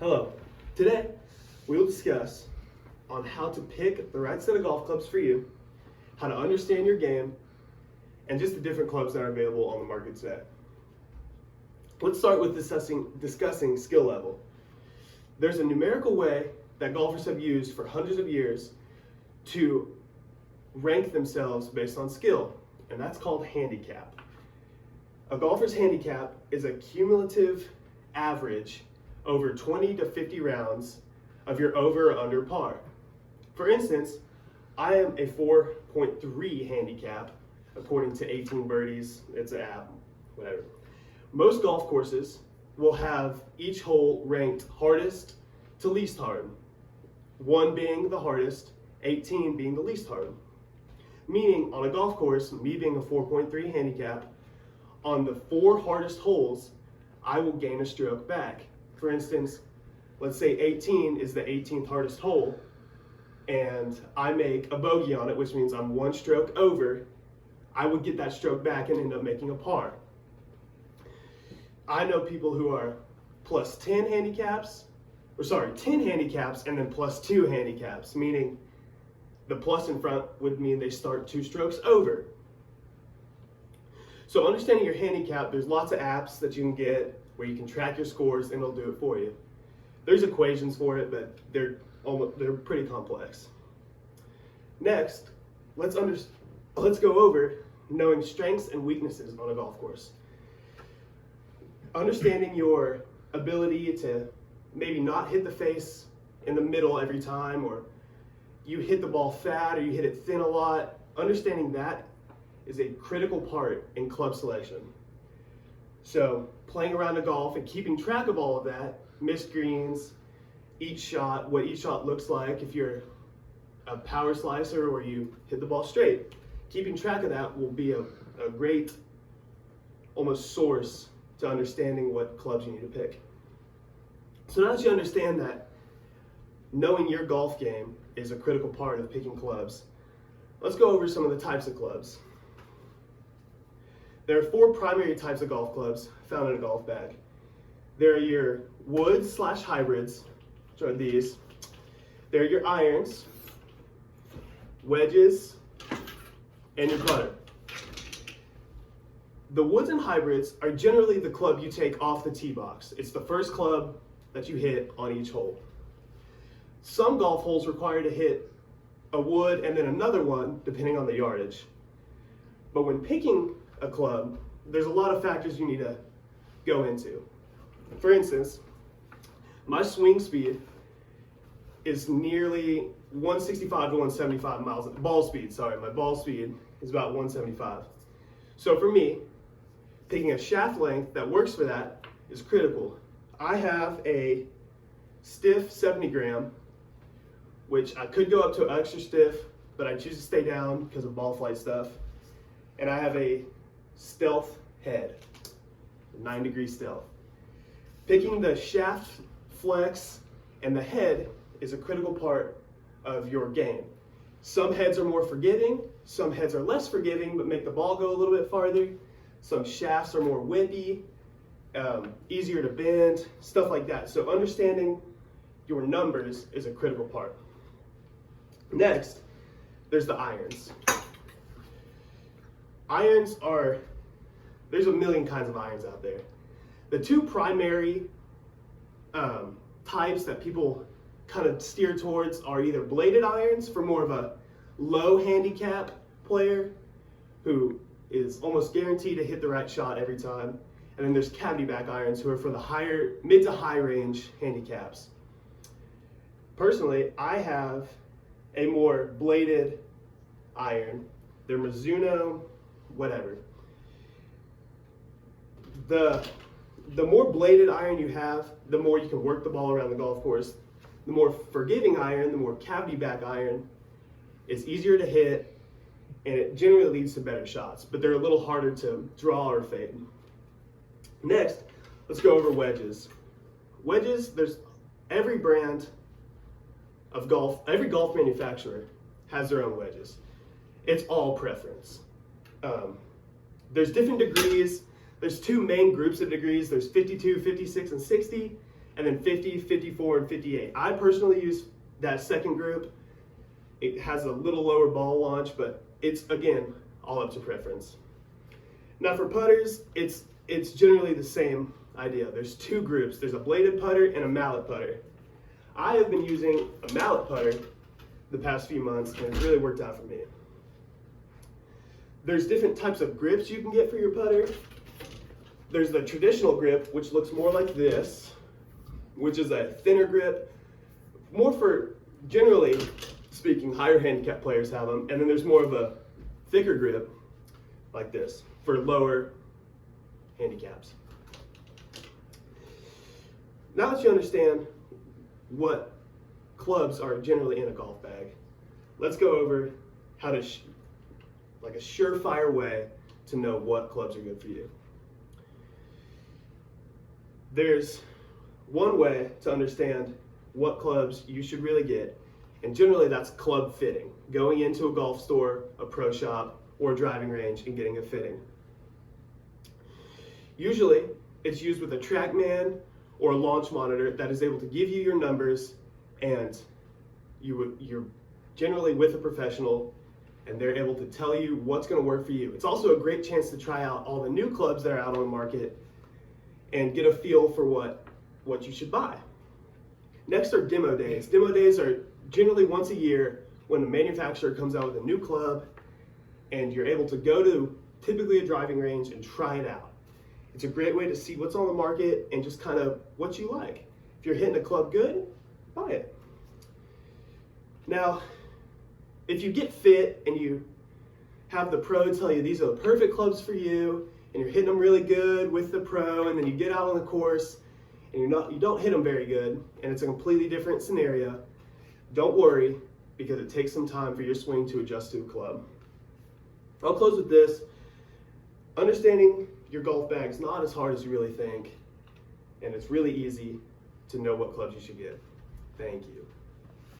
Hello. Today, we will discuss on how to pick the right set of golf clubs for you, how to understand your game, and just the different clubs that are available on the market today. Let's start with discussing skill level. There's a numerical way that golfers have used for hundreds of years to rank themselves based on skill, and that's called handicap. A golfer's handicap is a cumulative average over 20 to 50 rounds of your over or under par. For instance, I am a 4.3 handicap according to 18 Birdies. It's an app, whatever. Most golf courses will have each hole ranked hardest to least hard, 1 being the hardest, 18 being the least hard. Meaning on a golf course, me being a 4.3 handicap, on the 4 hardest holes, I will gain a stroke back. For instance, let's say 18 is the 18th hardest hole, and I make a bogey on it, which means I'm 1 stroke over. I would get that stroke back and end up making a par. I know people who are plus 10 handicaps, 10 handicaps and then plus 2 handicaps, meaning the plus in front would mean they start 2 strokes over. So understanding your handicap, there's lots of apps that you can get where you can track your scores and it'll do it for you. There's equations for it, but they're pretty complex. Next, let's go over knowing strengths and weaknesses on a golf course. Understanding your ability to maybe not hit the face in the middle every time, or you hit the ball fat or you hit it thin a lot. Understanding that is a critical part in club selection. So playing around the golf and keeping track of all of that, missed greens, each shot, what each shot looks like if you're a power slicer or you hit the ball straight. Keeping track of that will be a great almost source to understanding what clubs you need to pick. So now that you understand that knowing your golf game is a critical part of picking clubs, let's go over some of the types of clubs. There are 4 primary types of golf clubs found in a golf bag. There are your woods/hybrids, which are these. There are your irons, wedges, and your putter. The woods and hybrids are generally the club you take off the tee box. It's the first club that you hit on each hole. Some golf holes require to hit a wood and then another one, depending on the yardage. But when picking a club, there's a lot of factors you need to go into. For instance, my swing speed is nearly 165 to 175 miles. My ball speed is about 175. So for me, picking a shaft length that works for that is critical. I have a stiff 70 gram, which I could go up to extra stiff, but I choose to stay down because of ball flight stuff. And I have a stealth head, 9-degree stealth. Picking the shaft flex and the head is a critical part of your game. Some heads are more forgiving, some heads are less forgiving, but make the ball go a little bit farther. Some shafts are more whippy, easier to bend, stuff like that. So understanding your numbers is a critical part. Next, there's the irons. There's a million kinds of irons out there. The 2 primary types that people kind of steer towards are either bladed irons for more of a low handicap player who is almost guaranteed to hit the right shot every time. And then there's cavity back irons who are for the mid to high range handicaps. Personally, I have a more bladed iron. They're Mizuno, whatever. The more bladed iron you have, the more you can work the ball around the golf course. The more forgiving iron, the more cavity back iron is easier to hit, and it generally leads to better shots, but they're a little harder to draw or fade. Next, let's go over wedges. Wedges, there's every brand of golf, every golf manufacturer has their own wedges. It's all preference. There's different degrees. There's 2 main groups of degrees. There's 52, 56, and 60. and then 50, 54, and 58. I personally use that second group. It has a little lower ball launch, but it's, again, all up to preference. Now for putters, it's generally the same idea. There's two groups. There's a bladed putter and a mallet putter. I have been using a mallet putter the past few months, and it's really worked out for me. There's different types of grips you can get for your putter. There's the traditional grip, which looks more like this, which is a thinner grip, more for, generally speaking, higher handicap players have them. And then there's more of a thicker grip, like this, for lower handicaps. Now that you understand what clubs are generally in a golf bag, let's go over how to, like a surefire way to know what clubs are good for you. There's one way to understand what clubs you should really get, and generally that's club fitting. Going into a golf store, a pro shop, or a driving range and getting a fitting. Usually, it's used with a TrackMan or a launch monitor that is able to give you your numbers, and you're generally with a professional, and they're able to tell you what's going to work for you. It's also a great chance to try out all the new clubs that are out on the market and get a feel for what you should buy. Next are demo days. Demo days are generally once a year when the manufacturer comes out with a new club, and you're able to go to typically a driving range and try it out. It's a great way to see what's on the market and just kind of what you like. If you're hitting a club good, buy it. Now, if you get fit and you have the pro tell you these are the perfect clubs for you, and you're hitting them really good with the pro, and then you get out on the course and you don't hit them very good, and it's a completely different scenario, don't worry, because it takes some time for your swing to adjust to a club. I'll close with this. Understanding your golf bag is not as hard as you really think, and it's really easy to know what clubs you should get. Thank you.